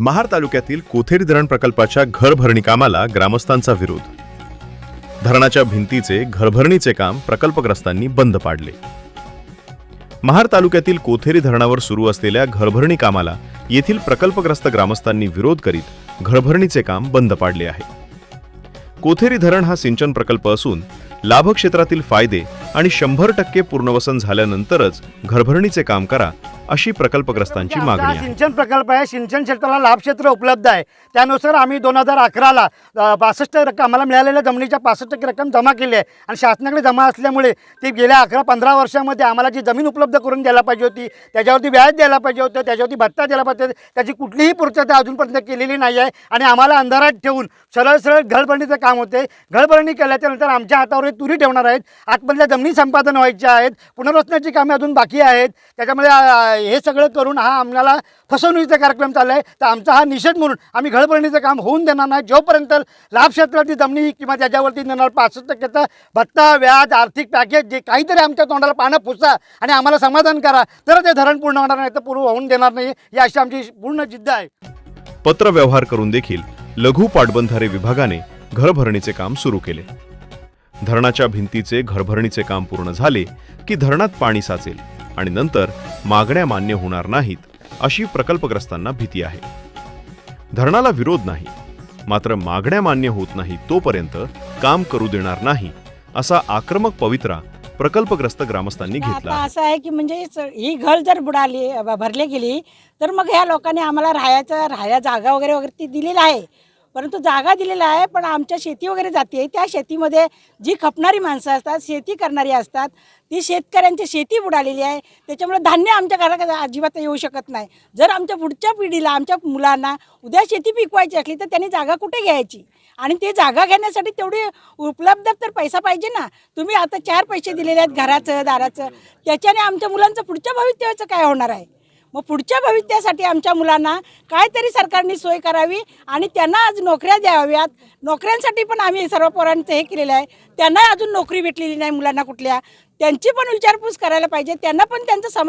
महाड तालुक्यातील कोथेरी धरण प्रकल्पाच्या घरभरणी कामाला ग्रामस्थांचा विरोध। धरणाच्या भिंतीचे घरभरणीचे काम प्रकल्पग्रस्तांनी बंद पाडले। महाड तालुक्यातील कोथेरी धरणावर सुरू असलेल्या घरभरणी कामाला येथील प्रकल्पग्रस्त ग्रामस्थांनी विरोध करीत घरभरणीचे काम बंद पाडले आहे। कोथेरी धरण हा सिंचन प्रकल्प असून लाभ क्षेत्रातील फायदे आणि 100% पूर्णवसन झाल्यानंतरच घरभरणीचे काम करा अशी प्रकल्पग्रस्तांची मागणी आहे। सिंचन प्रकल्प आहे, सिंचन क्षेत्राला लाभ क्षेत्र उपलब्ध आहे। त्यानुसार आम्ही 2011ला 65 रक्कम आम्हाला मिळालेल्या जमिनीच्या 65% रक्कम जमा केली आहे आणि शासनाकडे जमा असल्यामुळे ती गेल्या 11-15 वर्षामध्ये आम्हाला जी जमीन उपलब्ध करून द्यायला पाहिजे होती, त्याच्यावरती व्याज द्यायला पाहिजे होतं, त्याच्यावरती भत्ता द्यायला पाहिजे होतं, त्याची कुठलीही पूर्तता अजूनपर्यंत केलेली नाही आहे आणि आम्हाला अंधारात ठेवून सरळ घरभरणीचं काम होते। घरभरणी केल्याच्यानंतर आमच्या हातावर तुरी ठेवणार आहेत, आतमधल्या जमिनी संपादन व्हायच्या आहेत, पुनर्वसनाची कामे अजून बाकी आहेत। त्याच्यामुळे हे सगळं करून हा आम्हाला फसवणुकीचा कार्यक्रम चालला आहे। तर आमचा हा निषेध म्हणून आम्ही घरभरणीचं काम होऊन देणार नाही जोपर्यंत लाभ क्षेत्रातली जमिनी किंवा त्याच्यावरती देणार 65% भत्ता, व्याज, आर्थिक पॅकेज जे काहीतरी आमच्या तोंडाला पानं पुसा आणि आम्हाला समाधान करा, तर ते धरण पूर्ण होणार नाही, तर पूर्ण होऊन देणार नाही, ही अशी आमची पूर्ण जिद्द आहे। पत्र व्यवहार करून देखील लघु पाटबंधारे विभागाने घरभरणीचे काम सुरू केले। धरणाच्या भिंतीचे घरभरणीचे काम पूर्ण झाले की धरणात पाणी साचेल आणि नंतर मागण्या मान्य होणार नाहीत अशी प्रकल्पग्रस्तांना भीती आहे। धरणाला विरोध नाही, मात्र मागण्या मान्य होत नाही तोपर्यंत काम करू देणार नाही असा आक्रमक पवित्रा प्रकल्पग्रस्त ग्रामस्थांनी घेतला। आता असं आहे की म्हणजे ही घर जर बुडाली भरली गेली तर मग ह्या लोकांनी आम्हाला राहायला जागा वगैरे ती दिलेली आहे, परंतु जागा दिलेला आहे पण आमच्या शेती वगैरे जाते, त्या शेतीमध्ये जी खपणारी माणसं असतात, शेती करणारी असतात, ती शेतकऱ्यांची शेती बुडालेली आहे। त्याच्यामुळे धान्य आमच्या घरात अजिबात येऊ शकत नाही। जर आमच्या पुढच्या पिढीला, आमच्या मुलांना उद्या शेती पिकवायची असली तर त्यांनी जागा कुठे घ्यायची आणि ते जागा घेण्यासाठी तेवढी उपलब्ध तर पैसा पाहिजे ना। तुम्ही आता 4 पैसे दिलेले आहेत घराचं दाराचं, त्याच्याने आमच्या मुलांचं पुढच्या भविष्याचं काय होणार आहे? मग पुढच्या भविष्यासाठी आमच्या मुलांना काहीतरी सरकारने सोय करावी आणि त्यांना आज नोकऱ्या द्याव्यात। नोकऱ्यांसाठी पण आम्ही सर्व पोरांचं हे केलेलं आहे, त्यांना अजून नोकरी भेटलेली नाही मुलांना कुठल्या, त्यांची पण विचारपूस करायला पाहिजे, त्यांना पण त्यांचं समाज